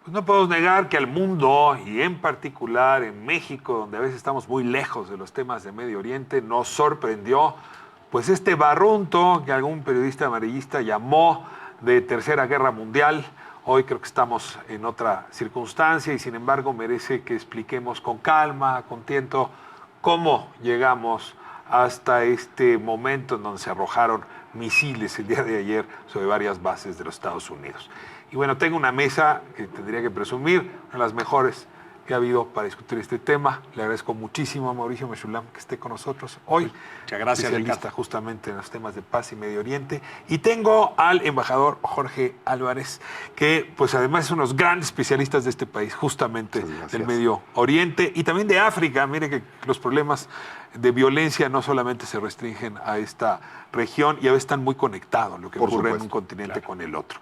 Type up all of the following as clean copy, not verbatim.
Pues no podemos negar que al mundo, y en particular en México, donde a veces estamos muy lejos de los temas de Medio Oriente, nos sorprendió pues este barrunto que algún periodista amarillista llamó de Tercera Guerra Mundial. Hoy creo que estamos en otra circunstancia y sin embargo merece que expliquemos con calma, con tiento, cómo llegamos hasta este momento en donde se arrojaron misiles el día de ayer sobre varias bases de los Estados Unidos. Y bueno, tengo una mesa que tendría que presumir, una de las mejores que ha habido para discutir este tema. Le agradezco muchísimo a Mauricio Meshulam que esté con nosotros hoy. Muchas gracias, especialista Ricardo. justamente en los temas de paz y Medio Oriente. Y tengo al embajador Jorge Álvarez, que pues además es uno de los grandes especialistas de este país, justamente del Medio Oriente y también de África. Mire que los problemas de violencia no solamente se restringen a esta región y a veces están muy conectados lo que ocurre en un continente con el otro.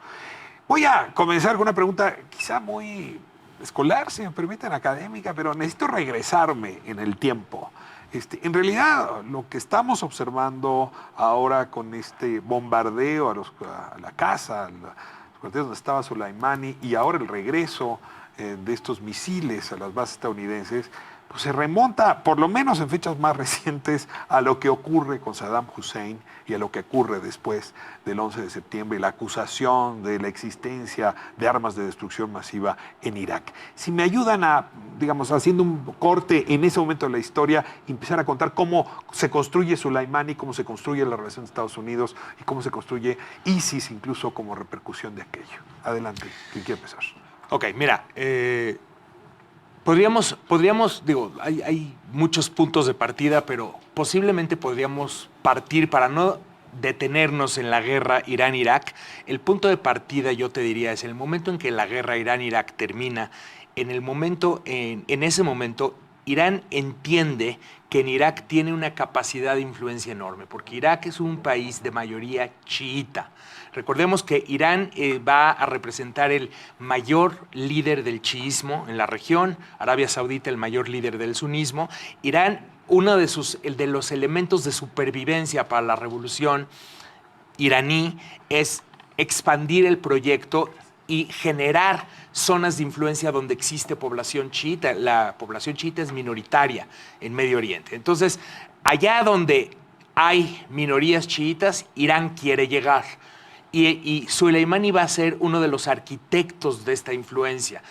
Voy a comenzar con una pregunta quizá muy escolar, si me permiten, académica, pero necesito regresarme en el tiempo. En realidad, lo que estamos observando ahora con este bombardeo a la casa, a los cuarteles donde estaba Soleimani, y ahora el regreso de estos misiles a las bases estadounidenses, pues se remonta, por lo menos en fechas más recientes, a lo que ocurre con Saddam Hussein y a lo que ocurre después del 11 de septiembre y la acusación de la existencia de armas de destrucción masiva en Irak. Si me ayudan a, digamos, haciendo un corte en ese momento de la historia, empezar a contar cómo se construye Soleimani, cómo se construye la relación de Estados Unidos y cómo se construye ISIS incluso como repercusión de aquello. Adelante, ¿quién quiere empezar? Ok, mira, digo, hay muchos puntos de partida, pero posiblemente podríamos partir para no detenernos en la guerra Irán-Irak. El punto de partida, yo te diría, es el momento en que la guerra Irán-Irak termina. En ese momento, Irán entiende que en Irak tiene una capacidad de influencia enorme, porque Irak es un país de mayoría chiita. Recordemos que Irán va a representar el mayor líder del chiismo en la región, Arabia Saudita el mayor líder del sunismo. Irán, uno de los elementos de supervivencia para la revolución iraní es expandir el proyecto y generar zonas de influencia donde existe población chiita. La población chiita es minoritaria en Medio Oriente. Entonces, allá donde hay minorías chiitas, Irán quiere llegar. Y Soleimani va a ser uno de los arquitectos de esta influencia.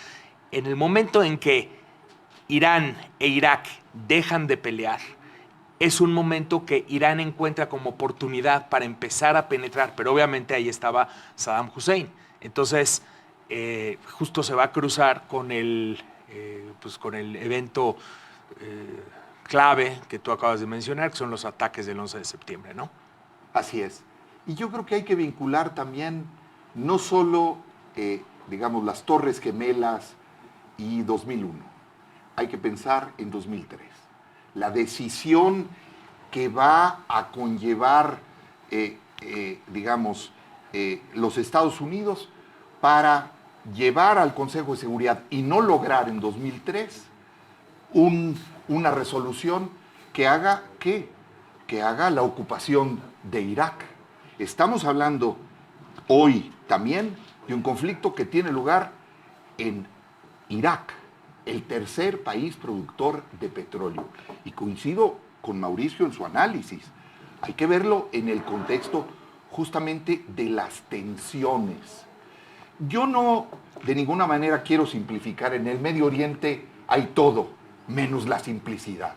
En el momento en que Irán e Irak dejan de pelear, es un momento que Irán encuentra como oportunidad para empezar a penetrar, pero obviamente ahí estaba Saddam Hussein. Entonces, justo se va a cruzar con con el evento clave que tú acabas de mencionar, que son los ataques del 11 de septiembre, ¿no? Así es. Y yo creo que hay que vincular también no solo, digamos, las Torres Gemelas y 2001. Hay que pensar en 2003. La decisión que va a conllevar, digamos, los Estados Unidos para llevar al Consejo de Seguridad y no lograr en 2003 una resolución que haga ¿qué? Que haga la ocupación de Irak. Estamos hablando hoy también de un conflicto que tiene lugar en Irak, el tercer país productor de petróleo. Y coincido con Mauricio en su análisis. Hay que verlo en el contexto justamente de las tensiones. Yo no de ninguna manera quiero simplificar. En el Medio Oriente hay todo, menos la simplicidad.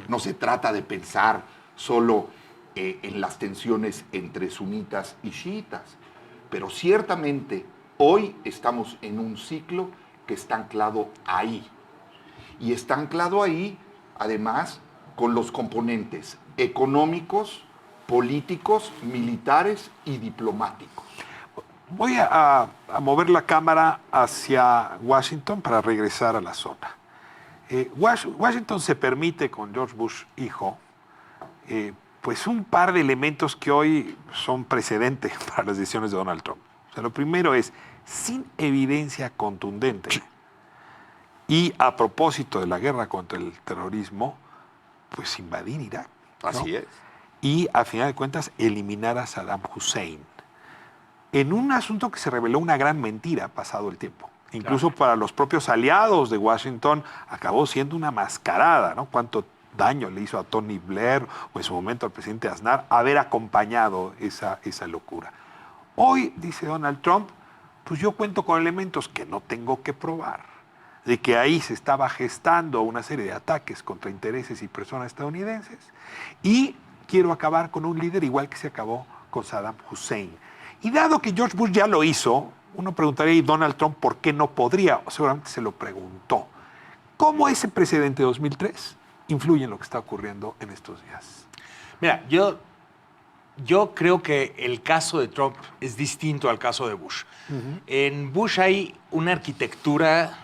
No se trata de pensar solo en las tensiones entre sunitas y chiitas, pero ciertamente hoy estamos en un ciclo que está anclado ahí. Y está anclado ahí, además, con los componentes económicos, políticos, militares y diplomáticos. Voy a mover la cámara hacia Washington para regresar a la zona. Washington se permite con George Bush hijo, pues un par de elementos que hoy son precedentes para las decisiones de Donald Trump. O sea, lo primero es, sin evidencia contundente, y a propósito de la guerra contra el terrorismo, pues invadir Irak, ¿no? Así es. Y, a final de cuentas, eliminar a Saddam Hussein. En un asunto que se reveló una gran mentira pasado el tiempo. incluso para los propios aliados de Washington, acabó siendo una mascarada, ¿no? Cuánto daño le hizo a Tony Blair o en su momento al presidente Aznar haber acompañado esa locura. Hoy, dice Donald Trump, pues yo cuento con elementos que no tengo que probar, de que ahí se estaba gestando una serie de ataques contra intereses y personas estadounidenses, y quiero acabar con un líder igual que se acabó con Saddam Hussein. Y dado que George Bush ya lo hizo, uno preguntaría, ¿y Donald Trump por qué no podría? Seguramente se lo preguntó. ¿Cómo ese precedente de 2003 influye en lo que está ocurriendo en estos días? Mira, yo creo que el caso de Trump es distinto al caso de Bush. En Bush hay una arquitectura,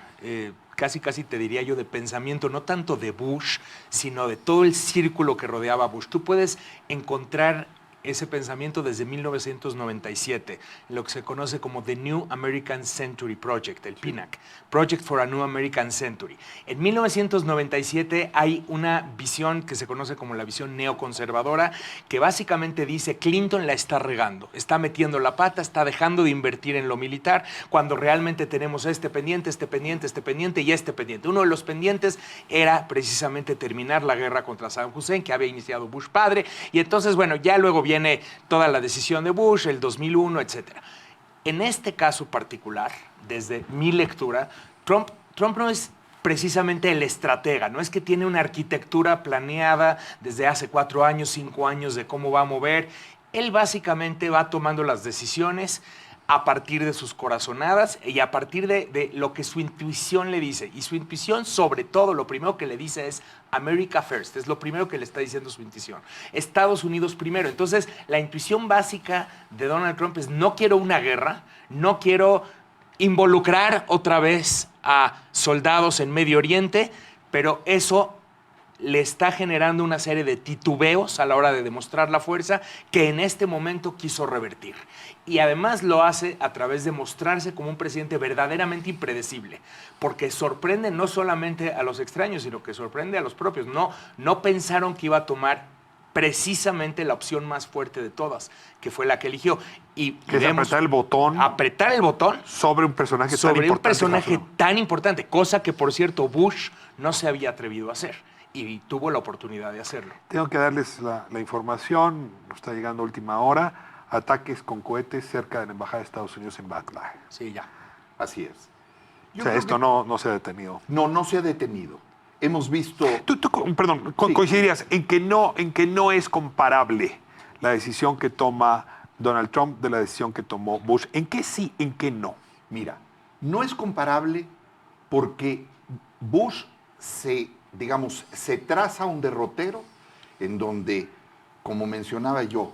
casi te diría yo, de pensamiento, no tanto de Bush, sino de todo el círculo que rodeaba a Bush. Tú puedes encontrar ese pensamiento desde 1997, lo que se conoce como The New American Century Project, el PNAC, Project for a New American Century. En 1997 hay una visión que se conoce como la visión neoconservadora, que básicamente dice Clinton la está regando, está metiendo la pata, está dejando de invertir en lo militar, cuando realmente tenemos este pendiente y este pendiente. Uno de los pendientes era precisamente terminar la guerra contra Saddam Hussein, que había iniciado Bush padre, y entonces, bueno, ya luego viene toda la decisión de Bush, el 2001, etc. En este caso particular, desde mi lectura, Trump no es precisamente el estratega, no es que tiene una arquitectura planeada desde hace 4 años, 5 años de cómo va a mover. Él básicamente va tomando las decisiones a partir de sus corazonadas y a partir de lo que su intuición le dice. Y su intuición, sobre todo, lo primero que le dice es America First. Es lo primero que le está diciendo su intuición. Estados Unidos primero. Entonces, la intuición básica de Donald Trump es: no quiero una guerra, no quiero involucrar otra vez a soldados en Medio Oriente, pero eso le está generando una serie de titubeos a la hora de demostrar la fuerza que en este momento quiso revertir. Y además lo hace a través de mostrarse como un presidente verdaderamente impredecible, porque sorprende no solamente a los extraños, sino que sorprende a los propios. No pensaron que iba a tomar precisamente la opción más fuerte de todas, que fue la que eligió. Y que es apretar el botón. Apretar el botón sobre un personaje tan importante, cosa que, por cierto, Bush no se había atrevido a hacer. Y tuvo la oportunidad de hacerlo. Tengo que darles la información, nos está llegando a última hora. Ataques con cohetes cerca de la Embajada de Estados Unidos en Bagdad. Sí, ya. Así es. O sea, esto no se ha detenido. No se ha detenido. Hemos visto... Perdón, coincidirías en que no es comparable la decisión que toma Donald Trump de la decisión que tomó Bush. ¿En qué sí, en qué no? Mira, no es comparable porque Bush se traza un derrotero en donde, como mencionaba yo,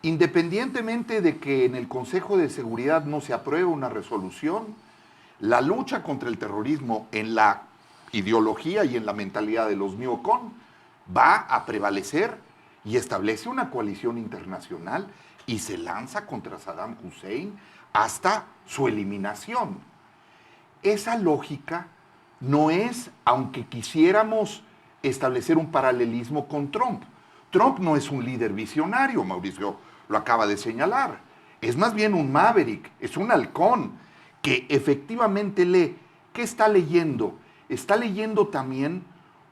independientemente de que en el Consejo de Seguridad no se apruebe una resolución, la lucha contra el terrorismo en la ideología y en la mentalidad de los neocon va a prevalecer y establece una coalición internacional y se lanza contra Saddam Hussein hasta su eliminación. Esa lógica no es, aunque quisiéramos establecer un paralelismo con Trump. Trump no es un líder visionario, Mauricio lo acaba de señalar. Es más bien un maverick, es un halcón que efectivamente lee. ¿Qué está leyendo? Está leyendo también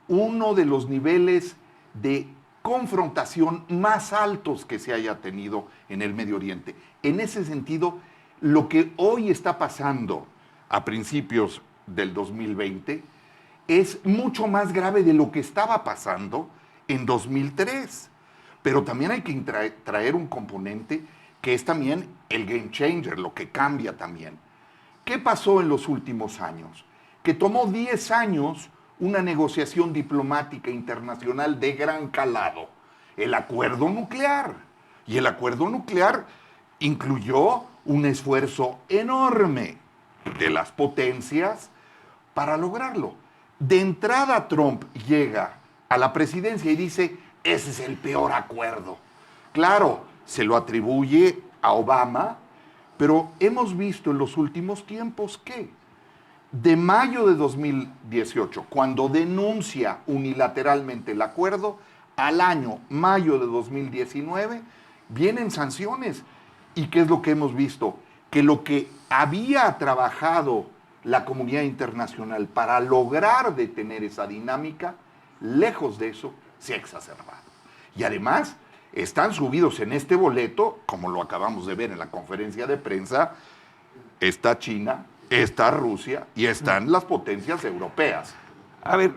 uno de los niveles de confrontación más altos que se haya tenido en el Medio Oriente. En ese sentido, lo que hoy está pasando a principios del 2020 es mucho más grave de lo que estaba pasando en 2003. Pero también hay que traer un componente que es también el game changer, lo que cambia también. ¿Qué pasó en los últimos años? Que tomó 10 años una negociación diplomática internacional de gran calado, el acuerdo nuclear. Y el acuerdo nuclear incluyó un esfuerzo enorme de las potencias para lograrlo. De entrada, Trump llega a la presidencia y dice: ese es el peor acuerdo. Claro, se lo atribuye a Obama, pero hemos visto en los últimos tiempos que de mayo de 2018, cuando denuncia unilateralmente el acuerdo, al año mayo de 2019, vienen sanciones. ¿Y qué es lo que hemos visto? Que lo que había trabajado la comunidad internacional para lograr detener esa dinámica, lejos de eso, se ha exacerbado. Y además, están subidos en este boleto, como lo acabamos de ver en la conferencia de prensa, está China, está Rusia y están las potencias europeas. A ver,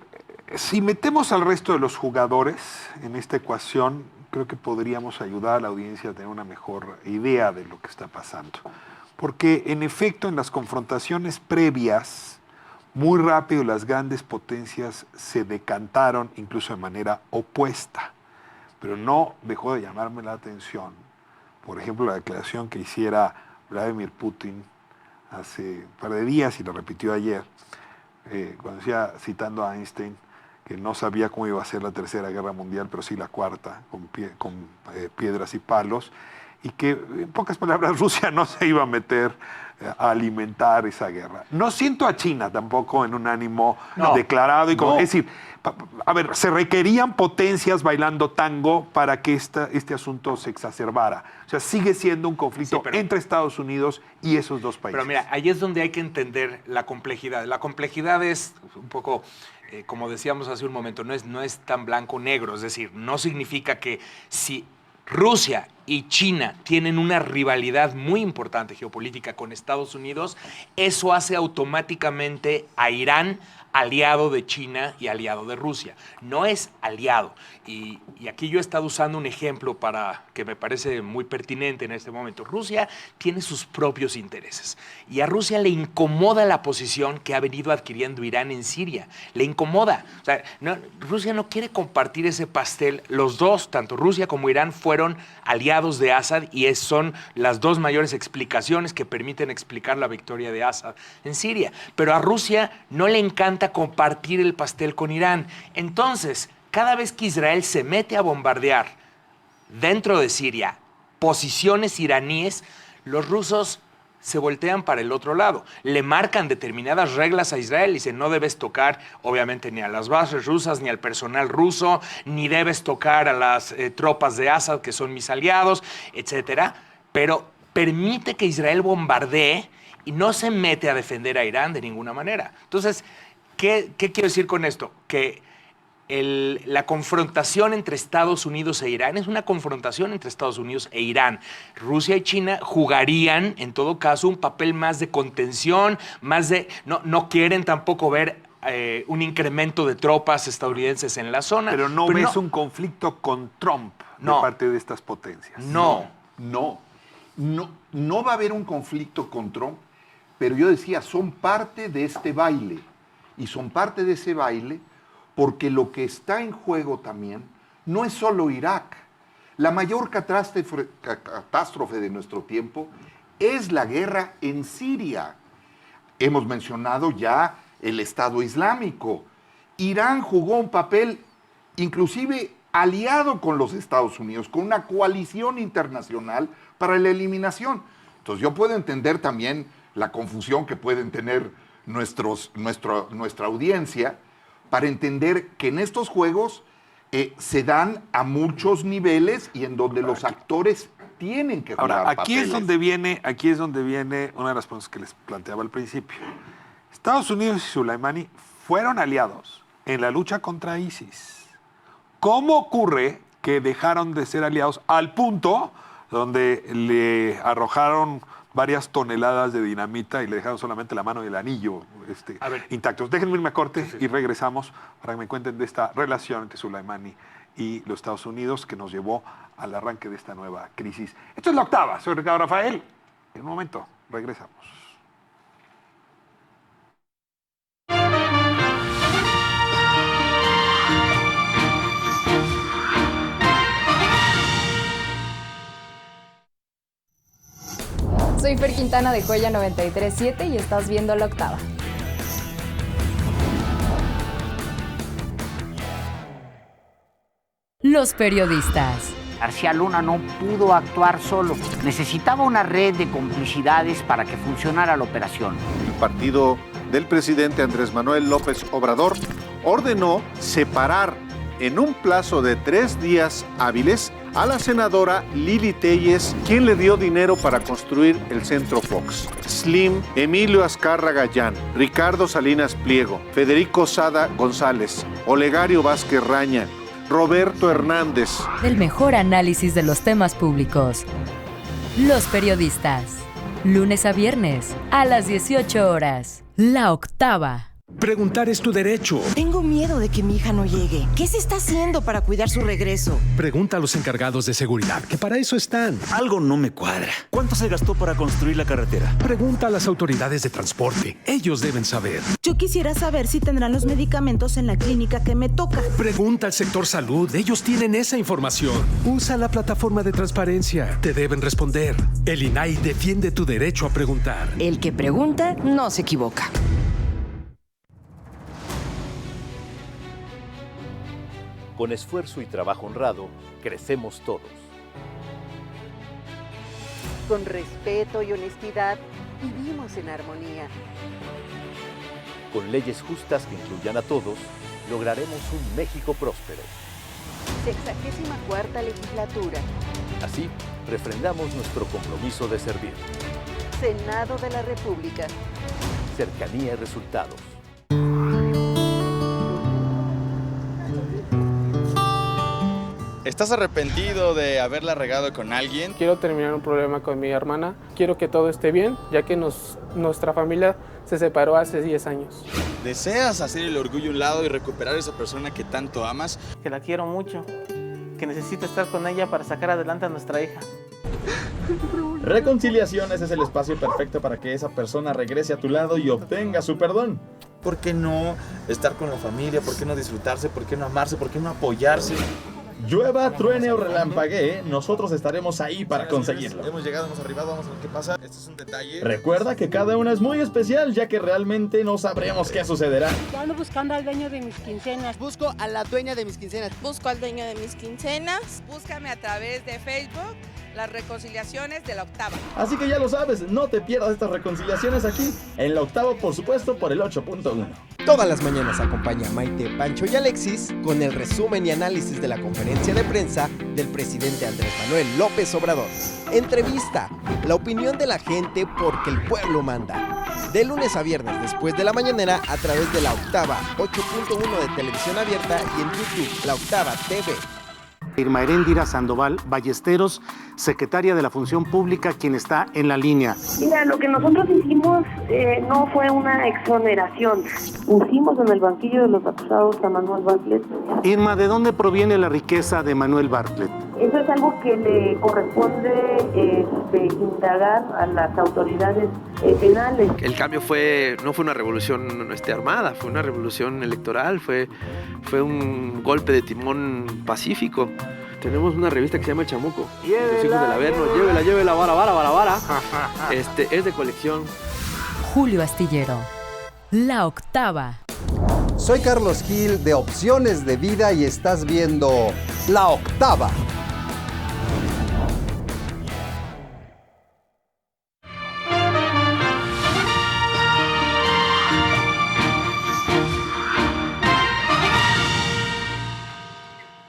si metemos al resto de los jugadores en esta ecuación, creo que podríamos ayudar a la audiencia a tener una mejor idea de lo que está pasando. Porque, en efecto, en las confrontaciones previas, muy rápido las grandes potencias se decantaron, incluso de manera opuesta. Pero no dejó de llamarme la atención, por ejemplo, la declaración que hiciera Vladimir Putin hace un par de días, y lo repitió ayer, cuando decía, citando a Einstein, que no sabía cómo iba a ser la Tercera Guerra Mundial, pero sí la Cuarta, con piedras y palos, y que, en pocas palabras, Rusia no se iba a meter a alimentar esa guerra. No siento a China tampoco en un ánimo declarado. Es decir, a ver, se requerían potencias bailando tango para que este asunto se exacerbara. O sea, sigue siendo un conflicto entre Estados Unidos y esos dos países. Pero mira, ahí es donde hay que entender la complejidad. La complejidad es un poco... como decíamos hace un momento, no es tan blanco o negro. Es decir, no significa que si Rusia y China tienen una rivalidad muy importante geopolítica con Estados Unidos, eso hace automáticamente a Irán aliado de China y aliado de Rusia. No es aliado. Y aquí yo he estado usando un ejemplo que me parece muy pertinente en este momento. Rusia tiene sus propios intereses y a Rusia le incomoda la posición que ha venido adquiriendo Irán en Siria. Le incomoda. O sea, Rusia no quiere compartir ese pastel. Los dos, tanto Rusia como Irán, fueron aliados de Assad y son las dos mayores explicaciones que permiten explicar la victoria de Assad en Siria. Pero a Rusia no le encanta compartir el pastel con Irán. Entonces, cada vez que Israel se mete a bombardear dentro de Siria posiciones iraníes, los rusos se voltean para el otro lado. Le marcan determinadas reglas a Israel y dicen, no debes tocar, obviamente, ni a las bases rusas, ni al personal ruso, ni debes tocar a las tropas de Assad, que son mis aliados, etcétera. Pero permite que Israel bombardee y no se mete a defender a Irán de ninguna manera. Entonces, ¿qué quiero decir con esto? Que la confrontación entre Estados Unidos e Irán es una confrontación entre Estados Unidos e Irán. Rusia y China jugarían, en todo caso, un papel más de contención, más de... No quieren tampoco ver un incremento de tropas estadounidenses en la zona. Pero no ves un conflicto con Trump de parte de estas potencias. No va a haber un conflicto con Trump, pero yo decía, son parte de este baile. Y son parte de ese baile porque lo que está en juego también no es solo Irak. La mayor catástrofe de nuestro tiempo es la guerra en Siria. Hemos mencionado ya el Estado Islámico. Irán jugó un papel inclusive aliado con los Estados Unidos, con una coalición internacional para la eliminación. Entonces yo puedo entender también la confusión que pueden tener nuestra audiencia para entender que en estos juegos se dan a muchos niveles y en donde los actores tienen que jugar papeles. Aquí es donde viene una de las cosas que les planteaba al principio. Estados Unidos y Soleimani fueron aliados en la lucha contra ISIS. ¿Cómo ocurre que dejaron de ser aliados al punto donde le arrojaron varias toneladas de dinamita y le dejaron solamente la mano y el anillo intactos? Déjenme irme a corte y regresamos para que me cuenten de esta relación entre Soleimani y los Estados Unidos que nos llevó al arranque de esta nueva crisis. Esto es La Octava. Soy Ricardo Rafael. En un momento, regresamos. Soy Fer Quintana de Joya 93.7 y estás viendo La Octava. Los periodistas. García Luna no pudo actuar solo. Necesitaba una red de complicidades para que funcionara la operación. El partido del presidente Andrés Manuel López Obrador ordenó separar en un plazo de 3 días hábiles a la senadora Lili Telles, quien le dio dinero para construir el Centro Fox. Slim, Emilio Azcárraga Gallán, Ricardo Salinas Pliego, Federico Sada González, Olegario Vázquez Raña, Roberto Hernández. El mejor análisis de los temas públicos. Los periodistas. Lunes a viernes, a las 18 horas. La Octava. Preguntar es tu derecho. Tengo miedo de que mi hija no llegue. ¿Qué se está haciendo para cuidar su regreso? Pregunta a los encargados de seguridad, que para eso están. Algo no me cuadra. ¿Cuánto se gastó para construir la carretera? Pregunta a las autoridades de transporte. Ellos deben saber. Yo quisiera saber si tendrán los medicamentos en la clínica que me toca. Pregunta al sector salud. Ellos tienen esa información. Usa la plataforma de transparencia. Te deben responder. El INAI defiende tu derecho a preguntar. El que pregunta no se equivoca. Con esfuerzo y trabajo honrado, crecemos todos. Con respeto y honestidad, vivimos en armonía. Con leyes justas que incluyan a todos, lograremos un México próspero. 64ª legislatura. Así, refrendamos nuestro compromiso de servir. Senado de la República. Cercanía y resultados. ¿Estás arrepentido de haberla regado con alguien? Quiero terminar un problema con mi hermana. Quiero que todo esté bien, ya que nuestra familia se separó hace 10 años. ¿Deseas hacer el orgullo a un lado y recuperar a esa persona que tanto amas? Que la quiero mucho, que necesito estar con ella para sacar adelante a nuestra hija. Reconciliaciones es el espacio perfecto para que esa persona regrese a tu lado y obtenga su perdón. ¿Por qué no estar con la familia? ¿Por qué no disfrutarse? ¿Por qué no amarse? ¿Por qué no apoyarse? Llueva, truene o relampaguee, nosotros estaremos ahí para conseguirlo. Hemos llegado, hemos arribado, vamos a ver qué pasa. Esto es un detalle. Recuerda que cada una es muy especial, ya que realmente no sabremos qué sucederá. Yo ando buscando al dueño de mis quincenas. Busco a la dueña de mis quincenas. Busco al dueño de mis quincenas. Búscame a través de Facebook, las reconciliaciones de La Octava. Así que ya lo sabes, no te pierdas estas reconciliaciones aquí, en La Octava, por supuesto, por el 8.1. Todas las mañanas acompaña a Maite, Pancho y Alexis con el resumen y análisis de la conferencia de prensa del presidente Andrés Manuel López Obrador. Entrevista, la opinión de la gente porque el pueblo manda. De lunes a viernes después de la mañanera a través de La Octava, 8.1 de televisión abierta y en YouTube, La Octava TV. Irma Heréndira Sandoval Ballesteros, secretaria de la Función Pública, quien está en la línea. Mira, lo que nosotros hicimos no fue una exoneración. Pusimos en el banquillo de los acusados a Manuel Bartlett. Irma, ¿de dónde proviene la riqueza de Manuel Bartlett? Eso es algo que le corresponde indagar a las autoridades penales. El cambio no fue una revolución armada, fue una revolución electoral, fue un golpe de timón pacífico. Tenemos una revista que se llama El Chamuco. Los hijos del Averno, llévela, vara. Es de colección. Julio Astillero, La Octava. Soy Carlos Gil de Opciones de Vida y estás viendo La Octava.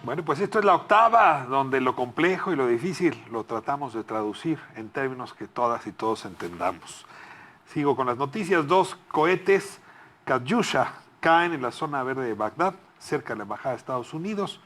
Bueno, pues esto es La Octava, donde lo complejo y lo difícil lo tratamos de traducir en términos que todas y todos entendamos. Sigo con las noticias. 2 cohetes Katyusha caen en la zona verde de Bagdad, cerca de la Embajada de Estados Unidos.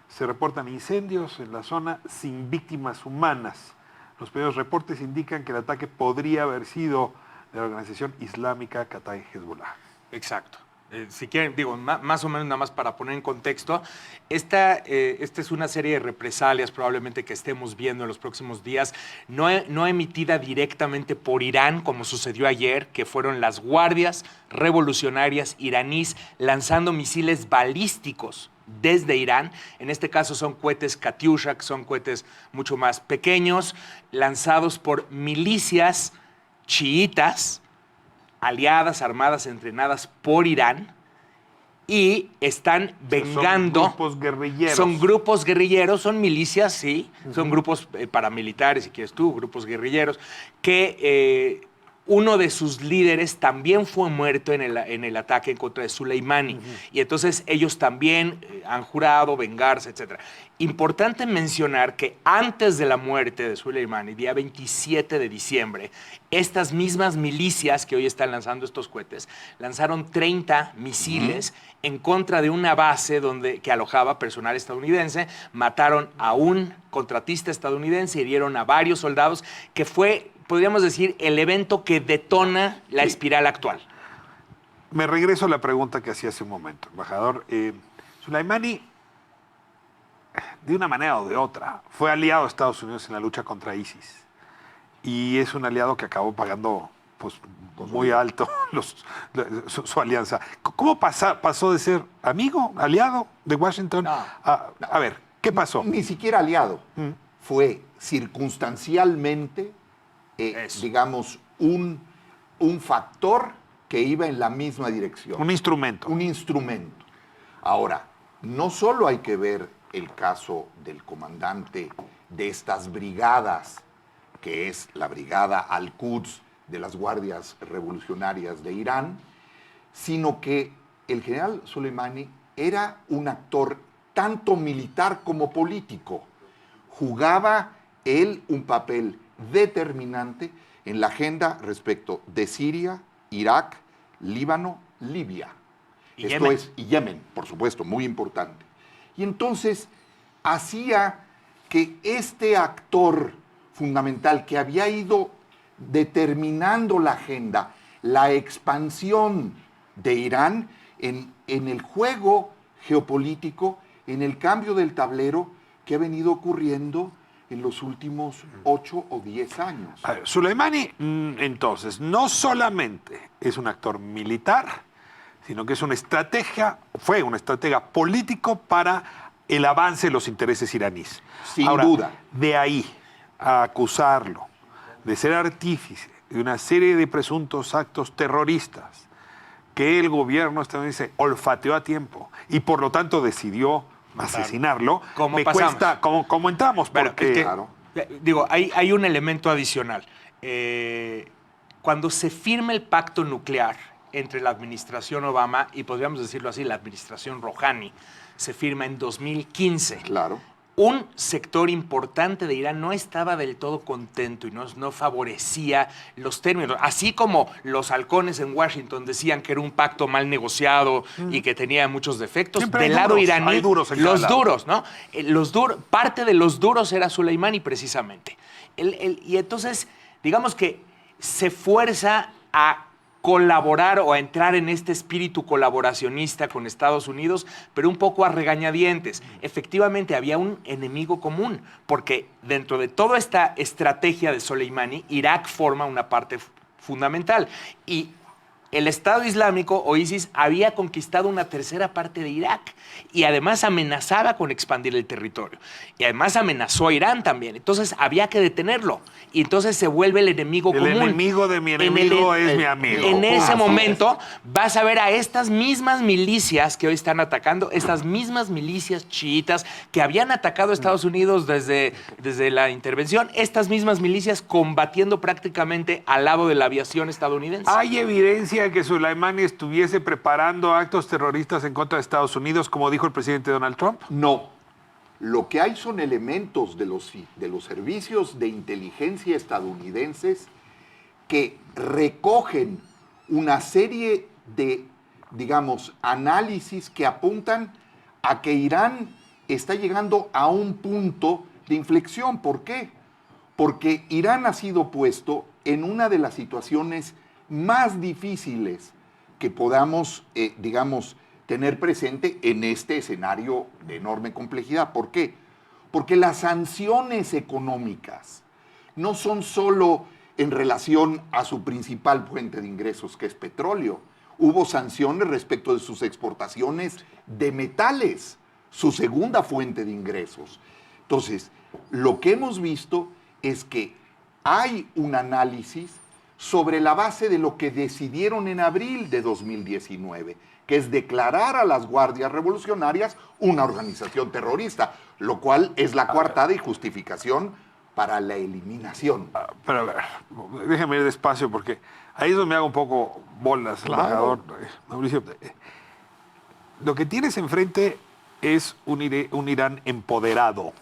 Se reportan incendios en la zona sin víctimas humanas. Los primeros reportes indican que el ataque podría haber sido de la organización islámica Kata'ib Hezbollah. Exacto. Si quieren, digo, más o menos nada más para poner en contexto, esta es una serie de represalias probablemente que estemos viendo en los próximos días, no emitida directamente por Irán, como sucedió ayer, que fueron las guardias revolucionarias iraníes lanzando misiles balísticos desde Irán. En este caso son cohetes Katyusha, que son cohetes mucho más pequeños, lanzados por milicias chiitas, aliadas, armadas, entrenadas por Irán, y están vengando... Son grupos guerrilleros. Son grupos guerrilleros, son milicias, sí, son grupos paramilitares, si quieres tú, grupos guerrilleros, que uno de sus líderes también fue muerto en el ataque en contra de Soleimani. Y entonces ellos también han jurado vengarse, etc. Importante mencionar que antes de la muerte de Soleimani, día 27 de diciembre, estas mismas milicias que hoy están lanzando estos cohetes, lanzaron 30 misiles en contra de una base que alojaba personal estadounidense, mataron a un contratista estadounidense, hirieron a varios soldados, que fue, podríamos decir, el evento que detona la espiral actual. Me regreso a la pregunta que hacía hace un momento, embajador. Soleimani, de una manera o de otra, fue aliado de Estados Unidos en la lucha contra ISIS. Y es un aliado que acabó pagando pues, muy alto su alianza. ¿Cómo pasó de ser amigo, aliado de Washington? A ver, ¿qué pasó? Ni siquiera aliado. Fue circunstancialmente, digamos, un factor que iba en la misma dirección. Un instrumento. Un instrumento. Ahora, no solo hay que ver el caso del comandante de estas brigadas, que es la brigada Al-Quds de las Guardias Revolucionarias de Irán, sino que el general Soleimani era un actor tanto militar como político. Jugaba él un papel determinante en la agenda respecto de Siria, Irak, Líbano, Libia. Y Yemen. Y Yemen, por supuesto, muy importante. Y entonces hacía que este actor fundamental que había ido determinando la agenda, la expansión de Irán en el juego geopolítico, en el cambio del tablero que ha venido ocurriendo en los últimos 8 o 10 años. A ver, Soleimani, entonces, no solamente es un actor militar, sino que es fue un estratega político para el avance de los intereses iraníes. Sin duda. De ahí a acusarlo de ser artífice de una serie de presuntos actos terroristas que el gobierno estadounidense olfateó a tiempo y por lo tanto decidió asesinarlo, me cuesta, ¿cómo entramos? Porque, digo, hay un elemento adicional. Cuando se firma el pacto nuclear entre la administración Obama y, podríamos decirlo así, la administración Rouhani, se firma en 2015. Claro. Un sector importante de Irán no estaba del todo contento y no favorecía los términos. Así como los halcones en Washington decían que era un pacto mal negociado y que tenía muchos defectos, siempre del lado iraní, hay duros en los cada lado. duros, ¿no? Parte de los duros era Soleimani, precisamente. Y entonces, digamos que se fuerza a colaborar o a entrar en este espíritu colaboracionista con Estados Unidos, pero un poco a regañadientes. Efectivamente, había un enemigo común, porque dentro de toda esta estrategia de Soleimani, Irak forma una parte fundamental. Y el Estado Islámico o ISIS había conquistado una tercera parte de Irak y además amenazaba con expandir el territorio. Y además amenazó a Irán también. Entonces había que detenerlo. Y entonces se vuelve el enemigo común. El enemigo de mi enemigo es mi amigo. En ese momento vas a ver a estas mismas milicias que hoy están atacando, estas mismas milicias chiitas que habían atacado a Estados Unidos desde la intervención, estas mismas milicias combatiendo prácticamente al lado de la aviación estadounidense. ¿Hay evidencia que Soleimani estuviese preparando actos terroristas en contra de Estados Unidos, como dijo el presidente Donald Trump? No. Lo que hay son elementos de los servicios de inteligencia estadounidenses que recogen una serie de, digamos, análisis que apuntan a que Irán está llegando a un punto de inflexión. ¿Por qué? Porque Irán ha sido puesto en una de las situaciones más difíciles que podamos, digamos, tener presente en este escenario de enorme complejidad. ¿Por qué? Porque las sanciones económicas no son solo en relación a su principal fuente de ingresos, que es petróleo. Hubo sanciones respecto de sus exportaciones de metales, su segunda fuente de ingresos. Entonces, lo que hemos visto es que hay un análisis sobre la base de lo que decidieron en abril de 2019, que es declarar a las Guardias Revolucionarias una organización terrorista, lo cual es la coartada y justificación para la eliminación. Pero a ver, déjeme ir despacio porque ahí es donde me hago un poco bolas, embajador Mauricio. Lo que tienes enfrente es un Irán empoderado,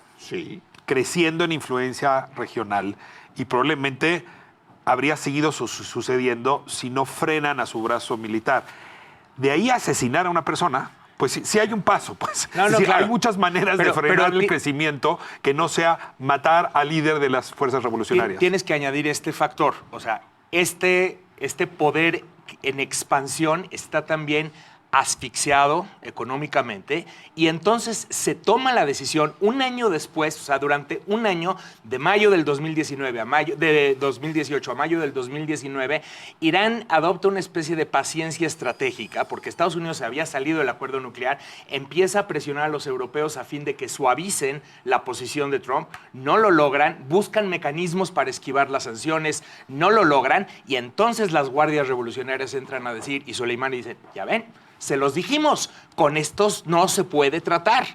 creciendo en influencia regional y probablemente habría seguido sucediendo si no frenan a su brazo militar. De ahí a asesinar a una persona, pues sí hay un paso. Pues. Claro. Hay muchas maneras de frenar el crecimiento que no sea matar al líder de las fuerzas revolucionarias. Tienes que añadir este factor. O sea, este poder en expansión está también asfixiado económicamente y entonces se toma la decisión un año después, o sea, durante un año, de mayo del 2019 a mayo de 2018 a mayo del 2019, Irán adopta una especie de paciencia estratégica porque Estados Unidos se había salido del acuerdo nuclear, empieza a presionar a los europeos a fin de que suavicen la posición de Trump, no lo logran, buscan mecanismos para esquivar las sanciones, no lo logran y entonces las guardias revolucionarias entran a decir y Soleimani dice, ya ven, se los dijimos, con estos no se puede tratar.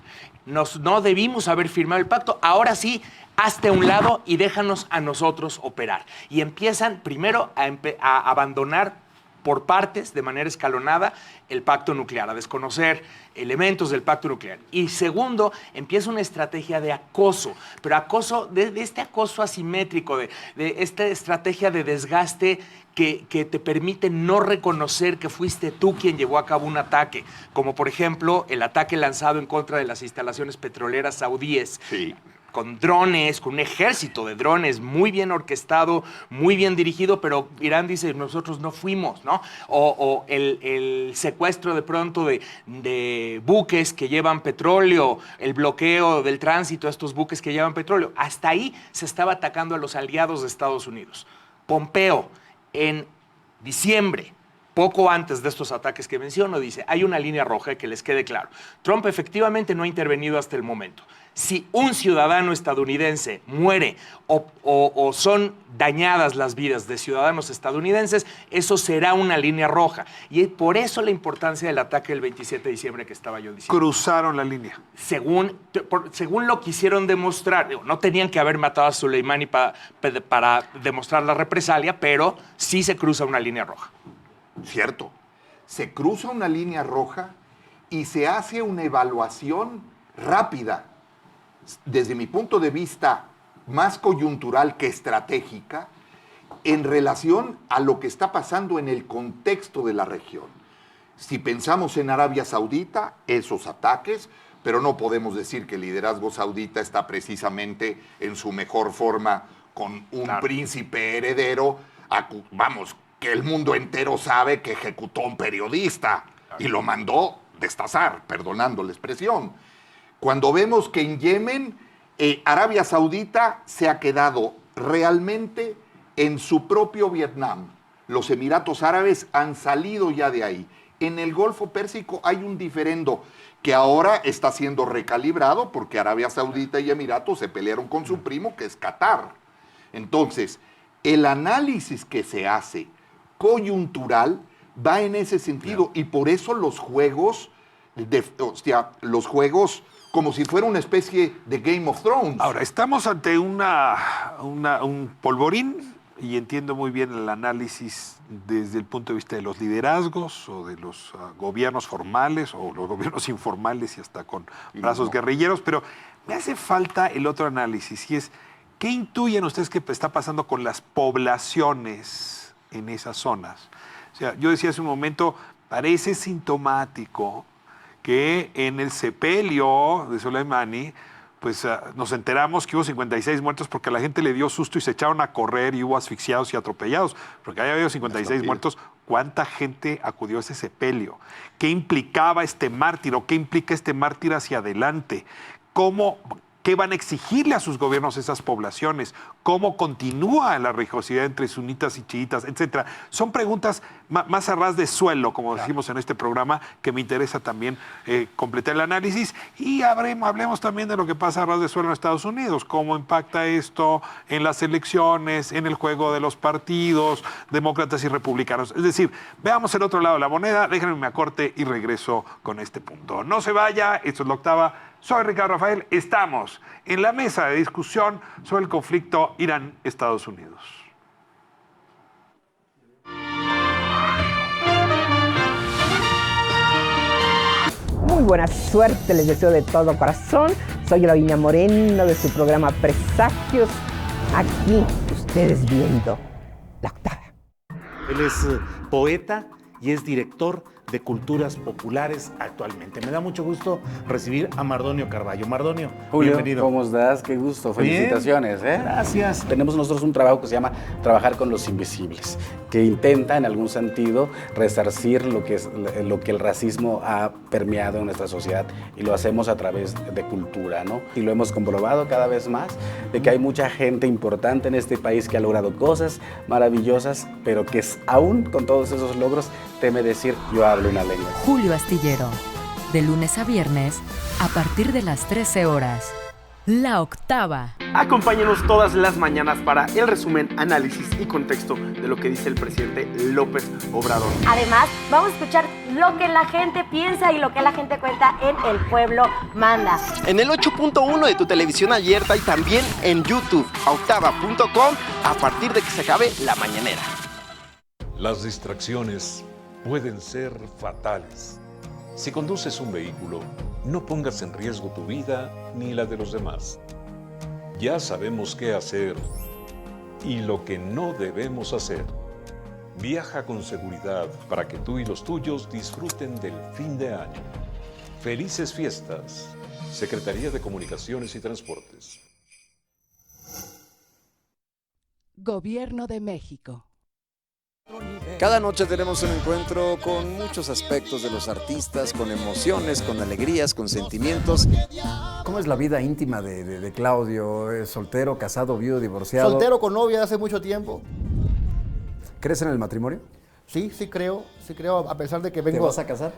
No debimos haber firmado el pacto. Ahora sí, hazte a un lado y déjanos a nosotros operar. Y empiezan primero a abandonar por partes, de manera escalonada, el pacto nuclear, a desconocer elementos del pacto nuclear. Y segundo, empieza una estrategia de acoso, pero acoso, de este acoso asimétrico, de esta estrategia de desgaste que te permite no reconocer que fuiste tú quien llevó a cabo un ataque, como por ejemplo el ataque lanzado en contra de las instalaciones petroleras saudíes. Sí. Con drones, con un ejército de drones muy bien orquestado, muy bien dirigido, pero Irán dice, nosotros no fuimos, ¿no? O el secuestro de pronto de buques que llevan petróleo, el bloqueo del tránsito a estos buques que llevan petróleo. Hasta ahí se estaba atacando a los aliados de Estados Unidos. Pompeo, en diciembre, poco antes de estos ataques que menciono, dice, hay una línea roja, que les quede claro. Trump efectivamente no ha intervenido hasta el momento. Si un ciudadano estadounidense muere o son dañadas las vidas de ciudadanos estadounidenses, eso será una línea roja. Y por eso la importancia del ataque del 27 de diciembre que estaba yo diciendo. Cruzaron la línea. Según lo quisieron demostrar, no tenían que haber matado a Soleimani para demostrar la represalia, pero sí se cruza una línea roja. Cierto. Se cruza una línea roja y se hace una evaluación rápida, desde mi punto de vista, más coyuntural que estratégica, en relación a lo que está pasando en el contexto de la región. Si pensamos en Arabia Saudita, esos ataques, pero no podemos decir que el liderazgo saudita está precisamente en su mejor forma con un príncipe heredero, vamos, que el mundo entero sabe que ejecutó a un periodista y lo mandó destazar, perdonando la expresión. Cuando vemos que en Yemen, Arabia Saudita se ha quedado realmente en su propio Vietnam. Los Emiratos Árabes han salido ya de ahí. En el Golfo Pérsico hay un diferendo que ahora está siendo recalibrado porque Arabia Saudita y Emiratos se pelearon con su primo, que es Qatar. Entonces, el análisis que se hace coyuntural va en ese sentido y por eso los juegos, como si fuera una especie de Game of Thrones. Ahora, estamos ante un polvorín y entiendo muy bien el análisis desde el punto de vista de los liderazgos o de los gobiernos formales o los gobiernos informales y hasta con brazos guerrilleros, pero me hace falta el otro análisis y es, ¿qué intuyen ustedes que está pasando con las poblaciones en esas zonas? O sea, yo decía hace un momento, parece sintomático que en el sepelio de Soleimani, pues nos enteramos que hubo 56 muertos porque a la gente le dio susto y se echaron a correr y hubo asfixiados y atropellados. Porque haya habido 56 muertos, ¿cuánta gente acudió a ese sepelio? ¿Qué implicaba este mártir o qué implica este mártir hacia adelante? ¿Qué van a exigirle a sus gobiernos esas poblaciones? ¿Cómo continúa la religiosidad entre sunitas y chiitas, etcétera? Son preguntas más a ras de suelo, como decimos en este programa, que me interesa también completar el análisis. Y hablemos también de lo que pasa a ras de suelo en Estados Unidos. ¿Cómo impacta esto en las elecciones, en el juego de los partidos, demócratas y republicanos? Es decir, veamos el otro lado de la moneda. Déjenme me acorte y regreso con este punto. No se vaya, esto es La Octava. Soy Ricardo Rafael. Estamos en la mesa de discusión sobre el conflicto Irán-Estados Unidos. Muy buena suerte, les deseo de todo corazón. Soy Lavinia Moreno de su programa Presagios. Aquí, ustedes viendo La Octava. Él es poeta y es director de Culturas Populares actualmente. Me da mucho gusto recibir a Mardonio Carballo. Mardonio, Julio, bienvenido. ¿cómo estás? Qué gusto, felicitaciones. Gracias. Tenemos nosotros un trabajo que se llama Trabajar con los Invisibles, que intenta en algún sentido resarcir lo que el racismo ha permeado en nuestra sociedad, y lo hacemos a través de cultura, ¿no? Y lo hemos comprobado cada vez más, de que hay mucha gente importante en este país que ha logrado cosas maravillosas, pero que aún con todos esos logros teme decir: yo hablo una lengua. Julio Astillero, de lunes a viernes, a partir de las 13 horas. La Octava. Acompáñenos todas las mañanas para el resumen, análisis y contexto de lo que dice el presidente López Obrador. Además, vamos a escuchar lo que la gente piensa y lo que la gente cuenta en El Pueblo Manda. En el 8.1 de tu televisión abierta y también en YouTube, octava.com, a partir de que se acabe la mañanera. Las distracciones pueden ser fatales. Si conduces un vehículo, no pongas en riesgo tu vida ni la de los demás. Ya sabemos qué hacer y lo que no debemos hacer. Viaja con seguridad para que tú y los tuyos disfruten del fin de año. Felices fiestas. Secretaría de Comunicaciones y Transportes. Gobierno de México. Cada noche tenemos un encuentro con muchos aspectos de los artistas, con emociones, con alegrías, con sentimientos. ¿Cómo es la vida íntima de Claudio? ¿Es soltero, casado, viudo, divorciado? Soltero, con novia hace mucho tiempo. ¿Crees en el matrimonio? Sí creo, a pesar de que vengo... ¿Te vas a casar?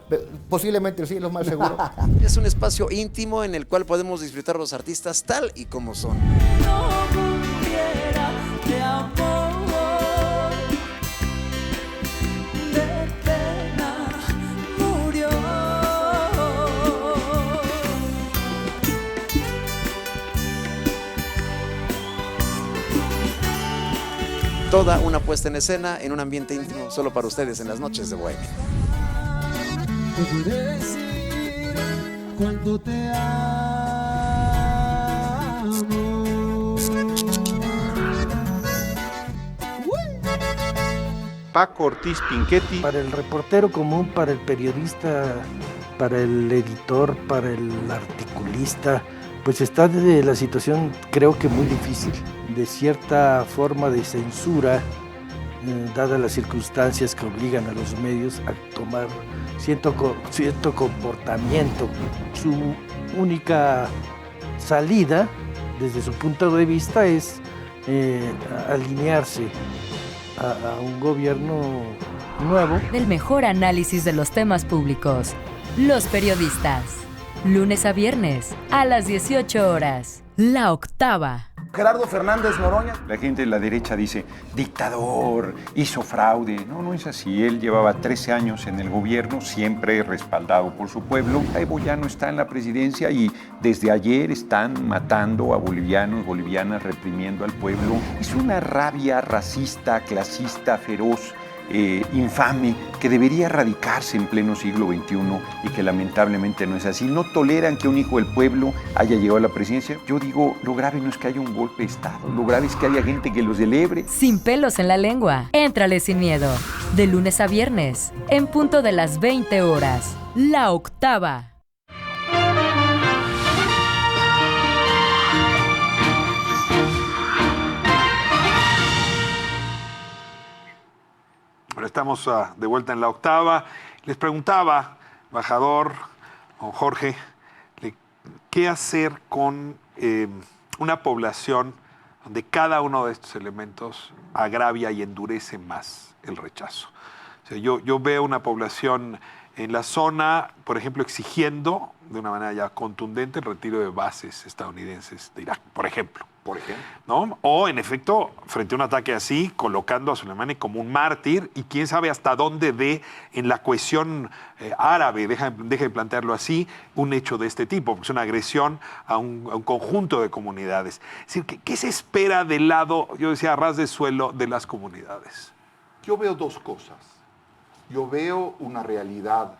Posiblemente sí, lo más seguro. Es un espacio íntimo en el cual podemos disfrutar los artistas tal y como son. Toda una puesta en escena en un ambiente íntimo solo para ustedes en las noches de Bohemia. Te pude decir cuánto te amo. Paco Ortiz Pinchetti. Para el reportero común, para el periodista, para el editor, para el articulista, pues está de la situación, creo que muy difícil, de cierta forma de censura, dadas las circunstancias que obligan a los medios a tomar cierto comportamiento. Su única salida, desde su punto de vista, es alinearse a un gobierno nuevo. Del mejor análisis de los temas públicos, los periodistas. Lunes a viernes, a las 18 horas. La Octava. Gerardo Fernández Noroña. La gente de la derecha dice, dictador, hizo fraude. No, no es así. Él llevaba 13 años en el gobierno, siempre respaldado por su pueblo. Evo ya no está en la presidencia y desde ayer están matando a bolivianos, bolivianas, reprimiendo al pueblo. Es una rabia racista, clasista, feroz, infame, que debería erradicarse en pleno siglo XXI y que lamentablemente no es así. No toleran que un hijo del pueblo haya llegado a la presidencia. Yo digo, lo grave no es que haya un golpe de Estado, lo grave es que haya gente que lo celebre. Sin pelos en la lengua, éntrale sin miedo. De lunes a viernes, en punto de las 20 horas. La Octava. Ahora estamos de vuelta en La Octava. Les preguntaba, embajador, don Jorge, ¿qué hacer con una población donde cada uno de estos elementos agravia y endurece más el rechazo? O sea, yo veo una población en la zona, por ejemplo, exigiendo de una manera ya contundente el retiro de bases estadounidenses de Irak, por ejemplo. Por ejemplo. ¿No? O, en efecto, frente a un ataque así, colocando a Soleimani como un mártir y quién sabe hasta dónde dé en la cohesión árabe, deje de plantearlo así, un hecho de este tipo, porque es una agresión a un conjunto de comunidades. Es decir, ¿qué se espera del lado, yo decía, a ras de suelo de las comunidades? Yo veo dos cosas. Yo veo una realidad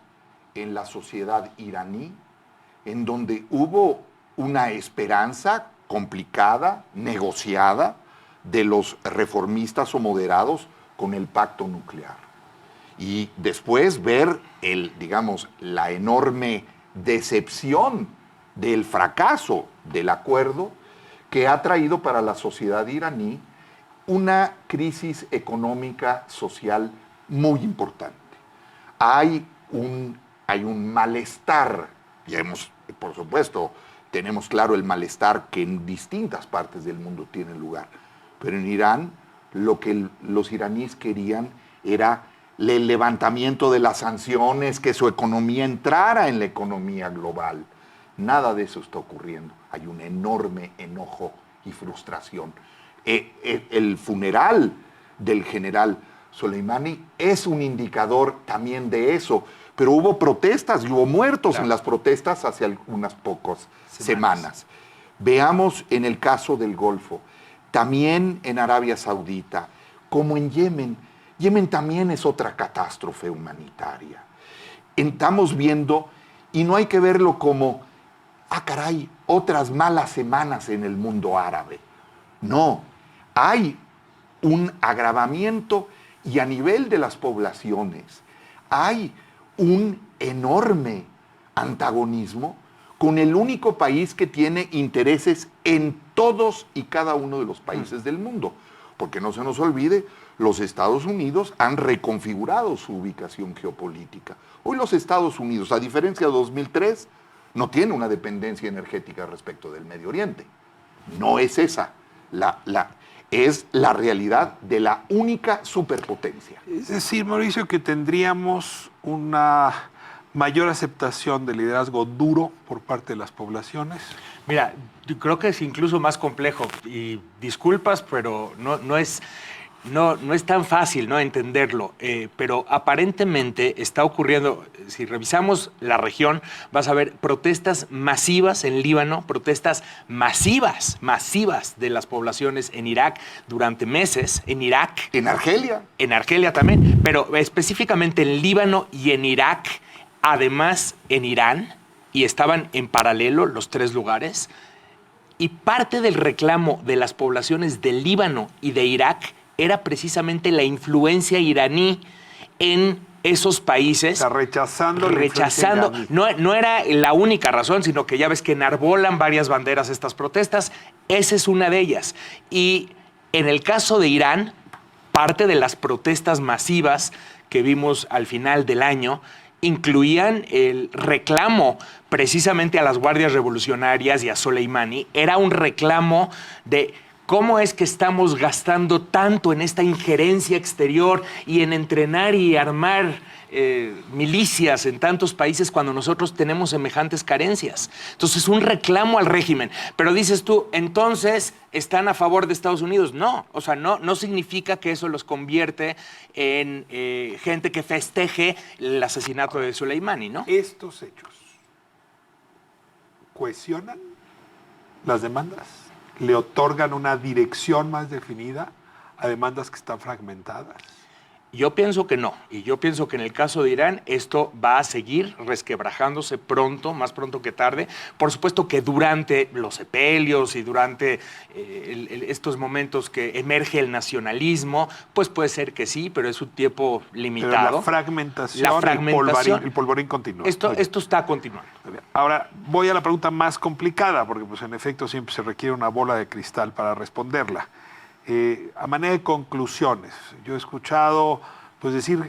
en la sociedad iraní, en donde hubo una esperanza complicada, negociada, de los reformistas o moderados con el pacto nuclear. Y después ver la enorme decepción del fracaso del acuerdo que ha traído para la sociedad iraní una crisis económica, social muy importante. Hay un malestar, por supuesto, tenemos claro el malestar que en distintas partes del mundo tiene lugar. Pero en Irán, lo que los iraníes querían era el levantamiento de las sanciones, que su economía entrara en la economía global. Nada de eso está ocurriendo. Hay un enorme enojo y frustración. El funeral del general Soleimani es un indicador también de eso. Pero hubo protestas y hubo muertos en las protestas hace unas pocas semanas. Veamos en el caso del Golfo, también en Arabia Saudita, como en Yemen. Yemen también es otra catástrofe humanitaria. Estamos viendo, y no hay que verlo como, caray, otras malas semanas en el mundo árabe. No, hay un agravamiento y a nivel de las poblaciones hay un enorme antagonismo con el único país que tiene intereses en todos y cada uno de los países del mundo. Porque no se nos olvide, los Estados Unidos han reconfigurado su ubicación geopolítica. Hoy los Estados Unidos, a diferencia de 2003, no tiene una dependencia energética respecto del Medio Oriente. No es esa es la realidad de la única superpotencia. Es decir, Mauricio, que tendríamos una mayor aceptación del liderazgo duro por parte de las poblaciones. Mira, yo creo que es incluso más complejo y disculpas, pero no es tan fácil, ¿no?, entenderlo, pero aparentemente está ocurriendo. Si revisamos la región, vas a ver protestas masivas en Líbano, protestas masivas de las poblaciones en Irak durante meses, en Irak. En Argelia. En Argelia también, pero específicamente en Líbano y en Irak, además en Irán, y estaban en paralelo los tres lugares, y parte del reclamo de las poblaciones de Líbano y de Irak era precisamente la influencia iraní en esos países. O sea, rechazando. No era la única razón, sino que ya ves que enarbolan varias banderas estas protestas. Esa es una de ellas. Y en el caso de Irán, parte de las protestas masivas que vimos al final del año incluían el reclamo precisamente a las guardias revolucionarias y a Soleimani. Era un reclamo de ¿cómo es que estamos gastando tanto en esta injerencia exterior y en entrenar y armar milicias en tantos países cuando nosotros tenemos semejantes carencias? Entonces, un reclamo al régimen. Pero dices tú, entonces, ¿están a favor de Estados Unidos? No, o sea, no significa que eso los convierte en gente que festeje el asesinato de Soleimani, ¿no? ¿Estos hechos cohesionan las demandas? ¿Le otorgan una dirección más definida a demandas que están fragmentadas? Yo pienso que no, y yo pienso que en el caso de Irán esto va a seguir resquebrajándose pronto, más pronto que tarde. Por supuesto que durante los sepelios y durante estos momentos que emerge el nacionalismo, pues puede ser que sí, pero es un tiempo limitado. Pero la fragmentación, el polvorín continúa. Esto está continuando. Ahora, voy a la pregunta más complicada, porque pues en efecto siempre se requiere una bola de cristal para responderla. A manera de conclusiones, yo he escuchado pues decir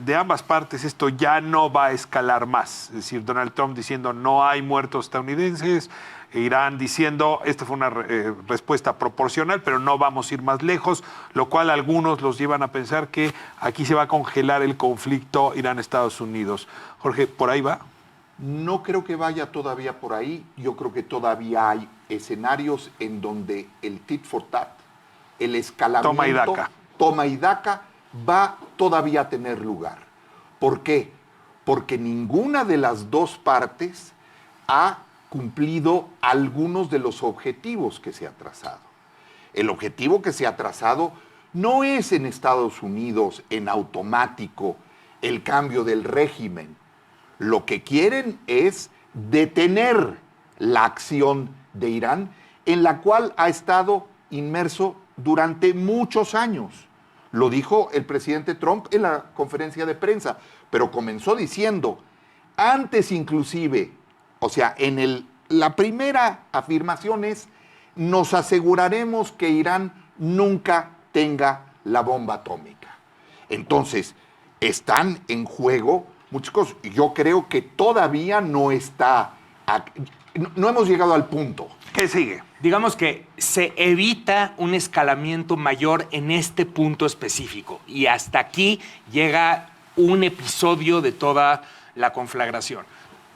de ambas partes esto ya no va a escalar más. Es decir, Donald Trump diciendo no hay muertos estadounidenses, Irán diciendo esta fue una respuesta proporcional, pero no vamos a ir más lejos, lo cual algunos los llevan a pensar que aquí se va a congelar el conflicto Irán-Estados Unidos. Jorge, ¿por ahí va? No creo que vaya todavía por ahí. Yo creo que todavía hay escenarios en donde el tit for tat, el escalamiento, toma y daca, va todavía a tener lugar. ¿Por qué? Porque ninguna de las dos partes ha cumplido algunos de los objetivos que se ha trazado. El objetivo que se ha trazado no es en Estados Unidos en automático el cambio del régimen. Lo que quieren es detener la acción de Irán, en la cual ha estado inmerso durante muchos años. Lo dijo el presidente Trump en la conferencia de prensa, pero comenzó diciendo, antes inclusive, o sea, la primera afirmación es, nos aseguraremos que Irán nunca tenga la bomba atómica. Entonces, están en juego muchas cosas. Yo creo que todavía no hemos llegado al punto. ¿Qué sigue? Digamos que se evita un escalamiento mayor en este punto específico. Y hasta aquí llega un episodio de toda la conflagración.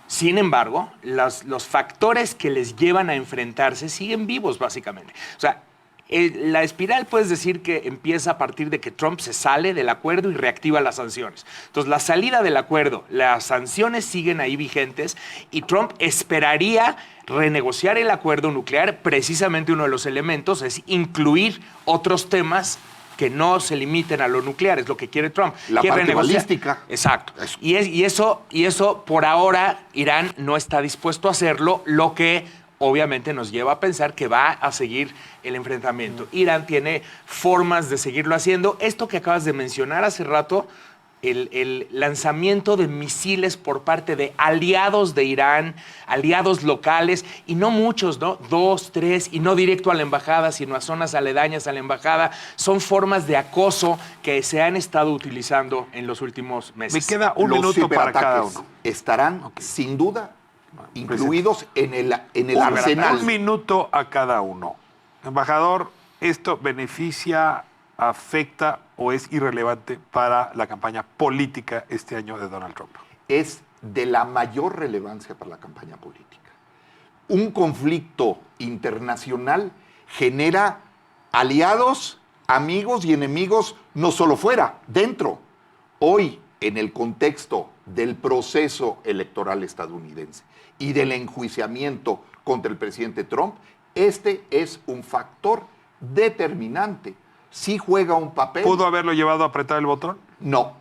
Sin embargo, los factores que les llevan a enfrentarse siguen vivos, básicamente. O sea, la espiral puedes decir que empieza a partir de que Trump se sale del acuerdo y reactiva las sanciones. Entonces, la salida del acuerdo, las sanciones siguen ahí vigentes y Trump esperaría renegociar el acuerdo nuclear. Precisamente uno de los elementos es incluir otros temas que no se limiten a lo nuclear, es lo que quiere Trump. La parte balística. Exacto. Y eso, por ahora, Irán no está dispuesto a hacerlo, lo que obviamente nos lleva a pensar que va a seguir el enfrentamiento. Irán tiene formas de seguirlo haciendo. Esto que acabas de mencionar hace rato, el lanzamiento de misiles por parte de aliados de Irán, aliados locales, y no muchos, ¿no? 2, 3, y no directo a la embajada, sino a zonas aledañas a la embajada, son formas de acoso que se han estado utilizando en los últimos meses. Me queda un minuto para cada uno. Estarán, sin duda, incluidos en el arsenal. Un minuto a cada uno. Embajador, ¿esto beneficia, afecta o es irrelevante para la campaña política este año de Donald Trump? Es de la mayor relevancia para la campaña política. Un conflicto internacional genera aliados, amigos y enemigos, no solo fuera, dentro. Hoy, en el contexto del proceso electoral estadounidense y del enjuiciamiento contra el presidente Trump, este es un factor determinante. Sí juega un papel. ¿Pudo haberlo llevado a apretar el botón? No.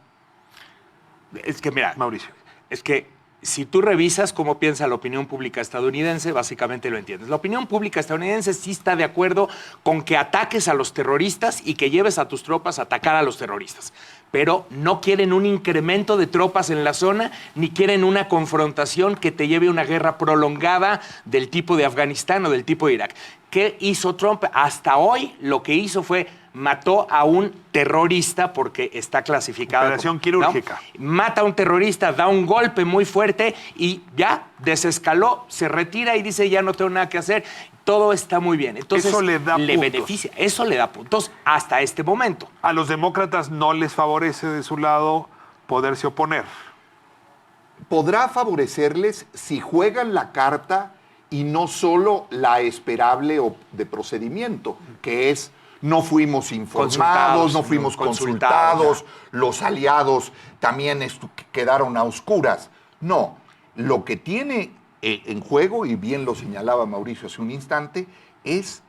Es que, mira, Mauricio, es que si tú revisas cómo piensa la opinión pública estadounidense, básicamente lo entiendes. La opinión pública estadounidense sí está de acuerdo con que ataques a los terroristas y que lleves a tus tropas a atacar a los terroristas. Pero no quieren un incremento de tropas en la zona, ni quieren una confrontación que te lleve a una guerra prolongada del tipo de Afganistán o del tipo de Irak. ¿Qué hizo Trump? Hasta hoy lo que hizo fue mató a un terrorista porque está clasificado. Operación quirúrgica. ¿No? Mata a un terrorista, da un golpe muy fuerte y ya desescaló, se retira y dice ya no tengo nada que hacer. Todo está muy bien. Entonces, eso le da puntos. Beneficia. Eso le da puntos hasta este momento. A los demócratas no les favorece de su lado poderse oponer. Podrá favorecerles si juegan la carta y no solo la esperable de procedimiento, que es no fuimos informados, no fuimos consultados, los aliados también quedaron a oscuras. No, lo que tiene en juego, y bien lo señalaba Mauricio hace un instante, es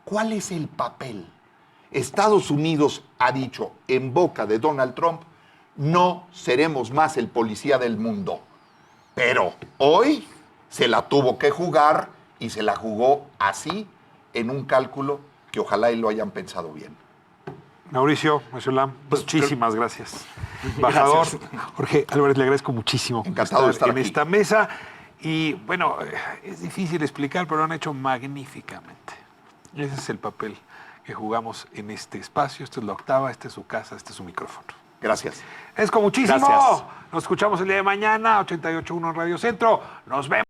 cuál es el papel. Estados Unidos ha dicho en boca de Donald Trump, no seremos más el policía del mundo. Pero hoy se la tuvo que jugar y se la jugó así en un cálculo que ojalá y lo hayan pensado bien. Mauricio, Mesulam, muchísimas gracias. Embajador Jorge Álvarez, le agradezco muchísimo. Encantado de estar en esta mesa. Y bueno, es difícil explicar, pero lo han hecho magníficamente. Ese es el papel que jugamos en este espacio. Esta es la octava, esta es su casa, este es su micrófono. Gracias. Es con muchísimo. Gracias. Nos escuchamos el día de mañana, 88.1 en Radio Centro. Nos vemos.